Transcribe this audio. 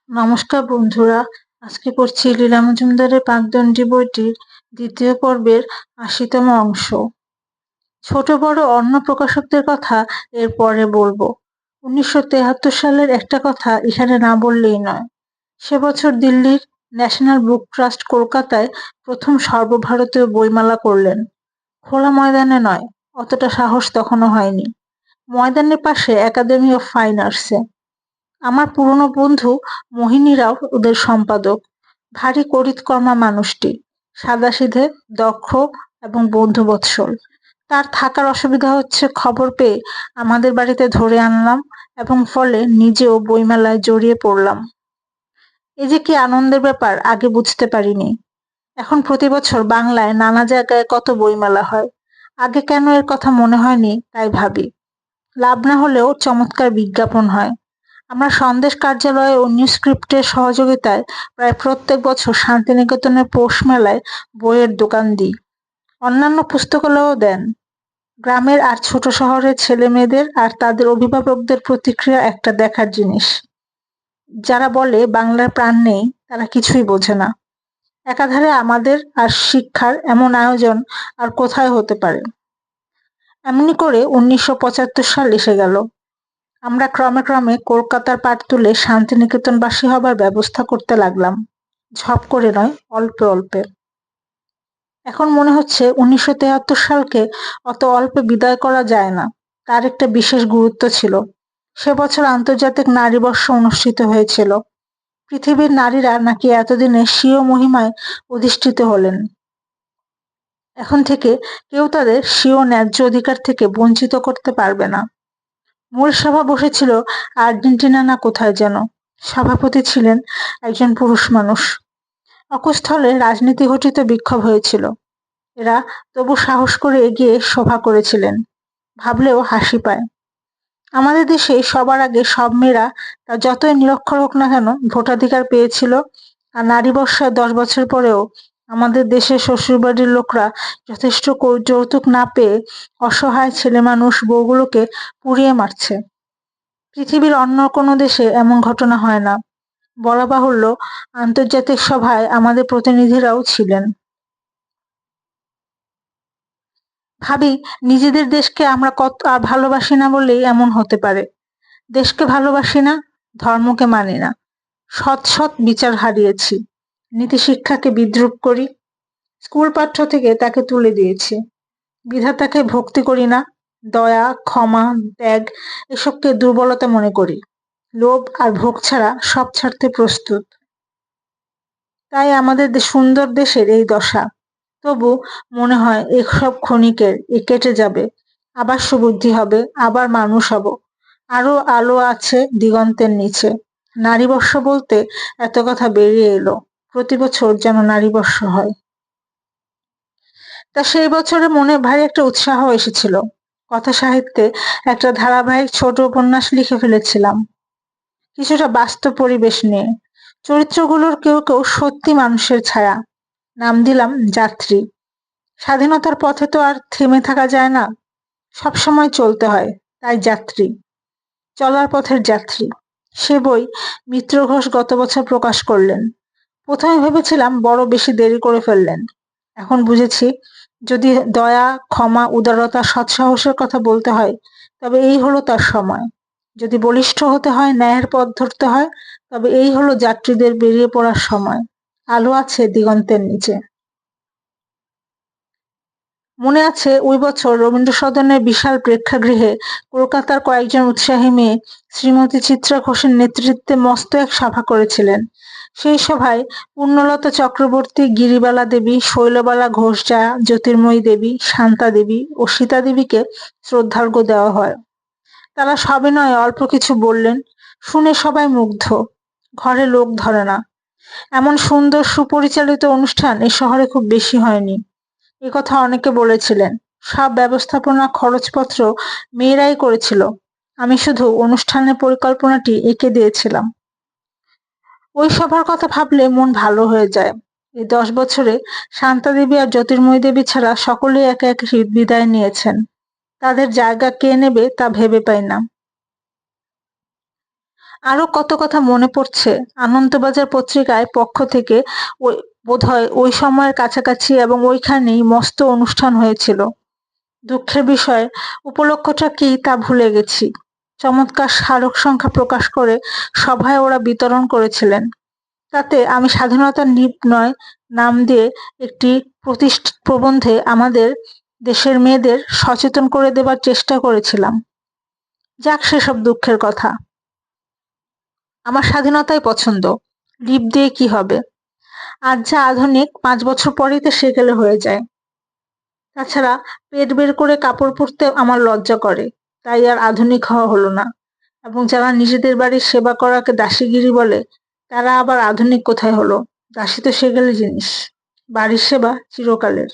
নমস্কার বন্ধুরা, আজকে পড়ছি লীলা মজুমদারের পাকদণ্ডী বইটির দ্বিতীয় পর্বের ৮০তম অংশ। ছোট বড় অন্য প্রকাশকদের কথা এর পরে বলবো। ১৯৭৩ সালের একটা কথা এখানে না বললেই নয়। সে বছর দিল্লির ন্যাশনাল বুক ট্রাস্ট কলকাতায় প্রথম সর্বভারতীয় বইমেলা করলেন। খোলা ময়দানে নয়, অতটা সাহস তখনও হয়নি। ময়দানের পাশে একাডেমি অফ ফাইন আর্টসে। আমার পুরনো বন্ধু মোহিনী রাও ওদের সম্পাদক। ভারী করিতকর্মা মানুষটি, সাদাসিধে, দক্ষ এবং বন্ধুবৎসল। তার থাকার অসুবিধা হচ্ছে খবর পেয়ে আমাদের বাড়িতে ধরে আনলাম এবং ফলে নিজেও বইমেলায় জড়িয়ে পড়লাম। এ যে কি আনন্দের ব্যাপার, আগে বুঝতে পারিনি। এখন প্রতি বছর বাংলায় নানা জায়গায় কত বইমেলা হয়। আগে কেন এর কথা মনে হয়নি তাই ভাবি। লাভ না হলেও চমৎকার বিজ্ঞাপন হয়। আমরা সন্দেশ কার্যালয়ে ও নিউজস্ক্রিপ্টের সহযোগিতায় প্রায় প্রত্যেক বছর শান্তিনিকেতনের পৌষ মেলায় বইয়ের দোকান দিই। অন্যান্য পুস্তকালয়ও দেন। গ্রামের আর ছোট শহরের ছেলে মেয়েদের আর তাদের অভিভাবকদের প্রতিক্রিয়া একটা দেখার জিনিস। যারা বলে বাংলার প্রাণ নেই, তারা কিছুই বোঝে না। একাধারে আমাদের আর শিক্ষার এমন আয়োজন আর কোথায় হতে পারে। এমনি করে ১৯৭৫ সাল এসে গেল। আমরা ক্রমে ক্রমে কলকাতার পাট তুলে শান্তিনিকেতনবাসী হবার ব্যবস্থা করতে লাগলাম। ঝপ করে নয়, অল্পে অল্পে। এখন মনে হচ্ছে ১৯৭৩ সালকে অত অল্পে বিদায় করা যায় না। তার একটা বিশেষ গুরুত্ব ছিল। সে বছর আন্তর্জাতিক নারী বর্ষ অনুষ্ঠিত হয়েছিল। পৃথিবীর নারীরা নাকি এতদিনে স্বীয় মহিমায় অধিষ্ঠিত হলেন। এখন থেকে কেউ তাদের স্বীয় ন্যায্য অধিকার থেকে বঞ্চিত করতে পারবে না। মূল সভা বসেছিল আর্জেন্টিনা না কোথায় যেন। সভাপতি ছিলেন একজন পুরুষ মানুষ। অকুস্থলে রাজনীতি ঘটিত বিক্ষোভ হয়েছিল। এরা তবু সাহস করে এগিয়ে সভা করেছিলেন। ভাবলেও হাসি পায়। আমাদের দেশে সবার আগে সব মেয়েরা, তা যতই নিরক্ষর হোক না কেন, ভোটাধিকার পেয়েছিল। আর নারী বর্ষায় ১০ বছর পরেও আমাদের দেশের শ্বশুরবাড়ির লোকরা যথেষ্ট যৌতুক না পেয়ে অসহায় ছেলেমানুষ বউগুলোকে পুড়িয়ে মারছে। পৃথিবীর অন্য কোনো দেশে এমন ঘটনা হয় না। বলা বাহুল্য, আন্তর্জাতিক সভায় আমাদের প্রতিনিধিরাও ছিলেন। ভাবি, নিজেদের দেশকে আমরা কত আর ভালোবাসি না বলেই এমন হতে পারে। দেশকে ভালোবাসি না, ধর্মকে মানি না, সৎ সৎ বিচার হারিয়েছি, নীতিশিক্ষাকে বিদ্রূপ করি, স্কুল পাঠ্য থেকে তাকে তুলে দিয়েছি। বিধাতাকে ভক্তি করি না, দয়া, ক্ষমা, ত্যাগ এসবকে দুর্বলতা মনে করি। লোভ আর ভোগ ছাড়া সব ছাড়তে প্রস্তুত। তাই আমাদের সুন্দর দেশের এই দশা। তবু মনে হয় এসব ক্ষণিকের, কেটে যাবে। আবার সুবুদ্ধি হবে, আবার মানুষ হব। আরো আলো আছে দিগন্তের নিচে। নারীবর্ষ বলতে এত কথা বেরিয়ে এলো। প্রতি বছর যেন নারীবর্ষ হয়। তা সেই বছরে মনে ভারী একটা উৎসাহ এসেছিল। কথা সাহিত্যে একটা ধারাবাহিক ছোট উপন্যাস লিখে ফেলেছিলাম, কিছুটা বাস্তব পরিবেশ নিয়ে। চরিত্রগুলোর কেউ কেউ সত্যি মানুষের ছায়া। নাম দিলাম যাত্রী। স্বাধীনতার পথে তো আর থেমে থাকা যায় না, সবসময় চলতে হয়। তাই যাত্রী, চলার পথের যাত্রী। সে বই মিত্র ঘোষ গত বছর প্রকাশ করলেন। প্রথমে ভেবেছিলাম বড় বেশি দেরি করে ফেললেন। এখন বুঝেছি, যদি দয়া, ক্ষমা, উদারতা, সৎসাহসের কথা বলতে হয়, তবে এই হলো তার সময়। যদি বলিষ্ঠ হতে হয়, ন্যায়ের পথ ধরতে হয়, তবে এই হলো যাত্রীদের বেরিয়ে পড়ার সময়। আলো আছে দিগন্তের নিচে। মনে আছে ওই বছর রবীন্দ্র সদনের বিশাল প্রেক্ষাগৃহে কলকাতার কয়েকজন উৎসাহী মেয়ে শ্রীমতী চিত্রা ঘোষের নেতৃত্বে মস্ত এক সভা করেছিলেন। সেই সভায় পূর্ণলতা চক্রবর্তী, গিরিবালা দেবী, শৈলবালা ঘোষ জা, জ্যোতির্ময়ী দেবী, শান্তা দেবী ও সীতা দেবীকে শ্রদ্ধার্ঘ্য দেওয়া হয়। তারা সবিনয়ে অল্প কিছু বললেন। শুনে সবাই মুগ্ধ। ঘরে লোক ধরে না। এমন সুন্দর সুপরিচালিত অনুষ্ঠান এ শহরে খুব বেশি হয়নি। কথা অনেকে বলেছিলেন। সব ব্যবস্থাপনা, খরচপত্র মেয়েরাই করেছিল। আমি শুধু অনুষ্ঠানের পরিকল্পনাটি এঁকে দিয়েছিলাম। ওই সভার কথা ভাবলে মন ভালো হয়ে যায়। এই ১০ বছরে শান্তা দেবী আর জ্যোতির্ময়ী দেবী ছাড়া সকলেই একে একে বিদায় নিয়েছেন। তাদের জায়গা কে নেবে তা ভেবে পাই না। আরো কত কথা মনে পড়ছে। আনন্দবাজার পত্রিকায় পক্ষ থেকে বোধহয় ওই সময়ের কাছাকাছি এবং ওইখানেই মস্ত অনুষ্ঠান হয়েছিল। দুঃখের বিষয় উপলক্ষটা কি তা ভুলে গেছি। চমৎকার স্মারক সংখ্যা প্রকাশ করে সভায় ওরা বিতরণ করেছিলেন। তাতে আমি স্বাধীনতার নির্ণয় নাম দিয়ে একটি প্রবন্ধে আমাদের দেশের মেয়েদের সচেতন করে দেবার চেষ্টা করেছিলাম। যাক সেসব দুঃখের কথা। আমার স্বাধীনতাই পছন্দ। লিপ দিয়ে কি হবে? আজ যা আধুনিক 5 বছর পরেই তো সেকেলে হয়ে যায়। তাছাড়া পেট বের করে কাপড় পরতে আমার লজ্জা করে, তাই আর আধুনিক হওয়া হলো না। এবং যারা নিজেদের বাড়ির সেবা করাকে দাসীগিরি বলে, তারা আবার আধুনিক কোথায় হলো? দাসী তো সেকেলে জিনিস, বাড়ির সেবা চিরকালের।